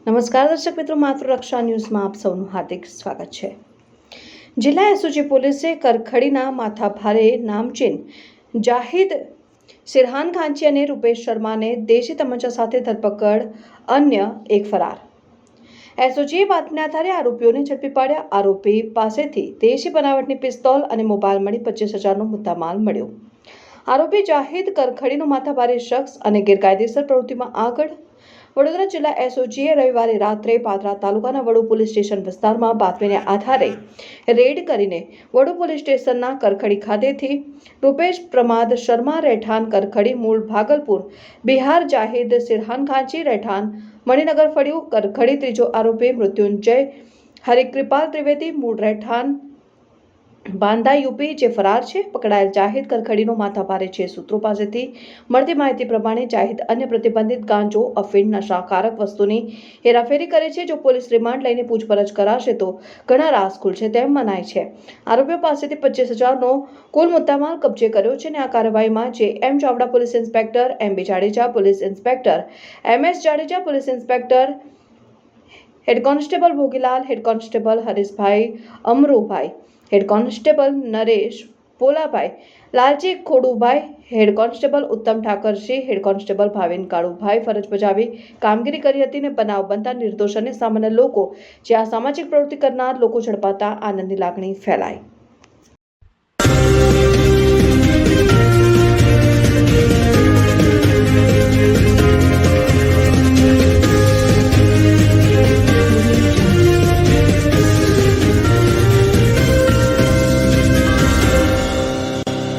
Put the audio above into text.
નમસ્કાર દર્શક મિત્રો, માતૃરક્ષા ન્યૂઝમાં આપ સૌનું હાર્દિક સ્વાગત છે। જિલ્લા એસઓજી પોલીસે કરખડીના માથાભારે નામચીન જાહિદ સિરહાન ખાંચી અને રૂપેશ શર્માને દેશી તમંચા સાથે ધરપકડ, અન્ય એક ફરાર। એસઓજીએ બાતમીના આધારે આરોપીઓને ઝડપી પાડ્યા। આરોપી પાસેથી દેશી બનાવટની પિસ્તોલ અને મોબાઈલ મળી 25,000નો મુદ્દામાલ મળ્યો। આરોપી જાહિદ કરખડીનો માથાભારે શખ્સ અને ગેરકાયદેસર પ્રવૃત્તિમાં આગળ। વડોદરા જિલ્લા એસઓજીએ રવિવારે રાત્રે પાદરા તાલુકાના વડુ પોલીસ સ્ટેશન વિસ્તારમાં બાતમીને આધારે રેડ કરીને વડુ પોલીસ સ્ટેશનના કરખડી ખાતેથી રૂપેશ પ્રમાદ શર્મા રહેઠાણ કરખડી મૂળ ભાગલપુર બિહાર, જાહિદ સિરહાન ખાંચી રહેઠાણ મણિનગર ફળિયું કરખડી, ત્રીજો આરોપી મૃત્યુંજય હરિકૃપાલ ત્રિવેદી મૂળ રહેઠાણ બાંદા યુપી જે ફરાર છે। પકડાયેલ જાહિદ કરખડીનો માથાભારે છે। સૂત્રો પાસેથી મળતી માહિતી પ્રમાણે જાહિદ અન્ય પ્રતિબંધિત ગાંજો, અફીણ, નશાકારક વસ્તુની હેરાફેરી કરે છે। જો પોલીસ રિમાન્ડ લઈને પૂછપરછ કરાશે તો ઘણા રાઝ ખુલશે તેમ મનાય છે। આરોપીઓ પાસેથી 25,000નો કુલ મુદ્દામાલ કબજે કર્યો છે અને આ કાર્યવાહીમાં J M. Chavda police inspector, M B. Jadeja police inspector, M S. Jadeja police inspector, head constable Bhogilal, head constable Harishbhai Amrubhai, head constable Naresh Polabhai, Lalji Khodubhai, head constable Uttam Thakarsinh, head constable Bhavin Kalubhai ફરજ બજાવી કામગીરી કરી હતી અને બનાવ બનતા નિર્દોષ અને સામાન્ય લોકો જે આ સામાજિક પ્રવૃત્તિ કરનાર લોકો ઝડપાતા આનંદની લાગણી ફેલાઈ।